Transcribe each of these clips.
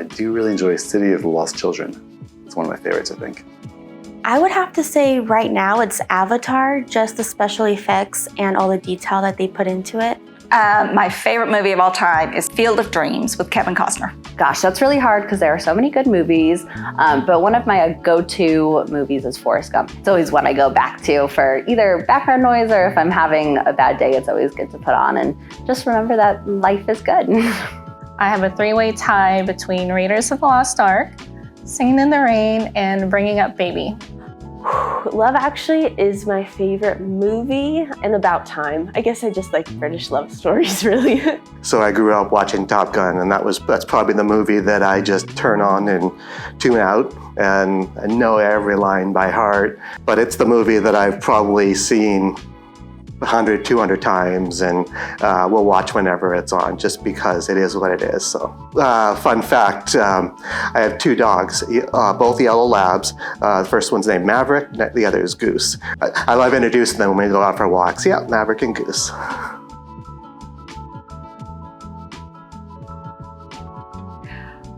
I do really enjoy City of the Lost Children. It's one of my favorites, I think. I would have to say right now it's Avatar, just the special effects and all the detail that they put into it. My favorite movie of all time is Field of Dreams with Kevin Costner. Gosh, that's really hard because there are so many good movies, but one of my go-to movies is Forrest Gump. It's always one I go back to for either background noise or if I'm having a bad day, it's always good to put on and just remember that life is good. I have a three-way tie between Raiders of the Lost Ark, Singing in the Rain, and Bringing Up Baby. Love Actually is my favorite movie, and About Time. I guess I just like British love stories, really. So I grew up watching Top Gun, and that's probably the movie that I just turn on and tune out, and I know every line by heart. But it's the movie that I've probably seen 100, 200 times, and we'll watch whenever it's on, just because it is what it is. So, fun fact, I have two dogs, both yellow labs. The first one's named Maverick, the other is Goose. I love introducing them when we go out for walks. Yeah, Maverick and Goose.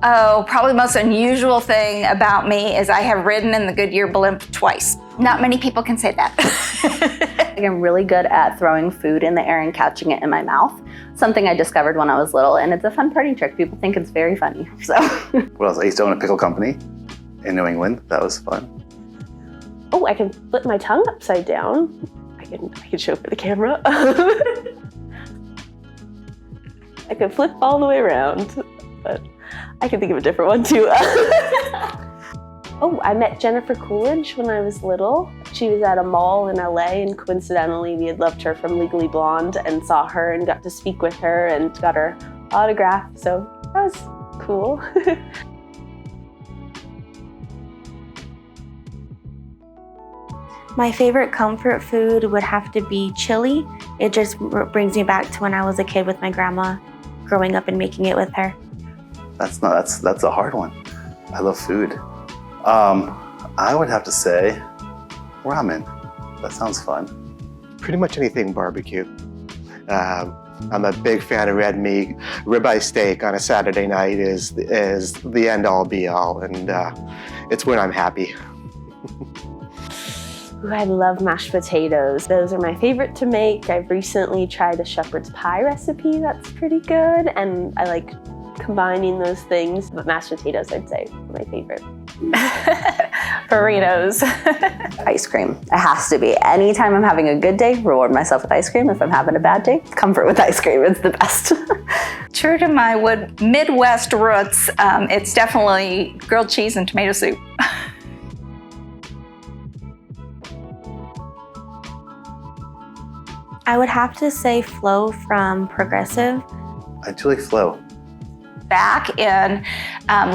Oh, probably the most unusual thing about me is I have ridden in the Goodyear blimp twice. Not many people can say that. I'm really good at throwing food in the air and catching it in my mouth. Something I discovered when I was little, and it's a fun party trick. People think it's very funny, so. What else? I used to own a pickle company in New England. That was fun. Oh, I can flip my tongue upside down. I can show for the camera. I can flip all the way around, but I can think of a different one too. Oh, I met Jennifer Coolidge when I was little. She was at a mall in LA, and coincidentally we had loved her from Legally Blonde and saw her and got to speak with her and got her autograph, so that was cool. My favorite comfort food would have to be chili. It just brings me back to when I was a kid with my grandma, growing up and making it with her. That's a hard one. I love food. I would have to say ramen. That sounds fun. Pretty much anything barbecue. I'm a big fan of red meat. Ribeye steak on a Saturday night is the end all be all, and it's when I'm happy. Ooh, I love mashed potatoes. Those are my favorite to make. I've recently tried a shepherd's pie recipe that's pretty good, and I like combining those things, but mashed potatoes I'd say are my favorite. Burritos. Ice cream. It has to be. Anytime I'm having a good day, reward myself with ice cream. If I'm having a bad day, comfort with ice cream. It's the best. True to my Midwest roots, it's definitely grilled cheese and tomato soup. I would have to say Flo from Progressive. I do like Flo. Back in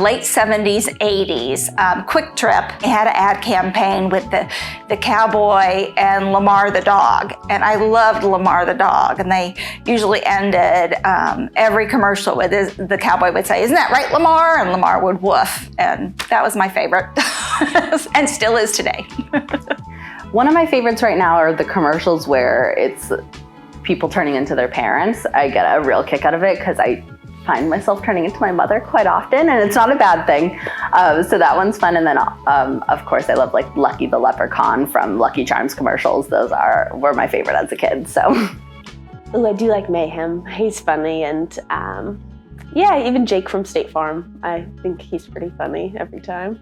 late 70s, 80s, Quick Trip had an ad campaign with the cowboy and Lamar the dog. And I loved Lamar the dog. And they usually ended every commercial with the cowboy would say, "Isn't that right, Lamar?" And Lamar would woof. And that was my favorite, and still is today. One of my favorites right now are the commercials where it's people turning into their parents. I get a real kick out of it because I find myself turning into my mother quite often, and it's not a bad thing. So that one's fun. And then, of course, I love like Lucky the Leprechaun from Lucky Charms commercials. Those were my favorite as a kid. So, Ooh, I do like Mayhem. He's funny, and yeah, even Jake from State Farm. I think he's pretty funny every time.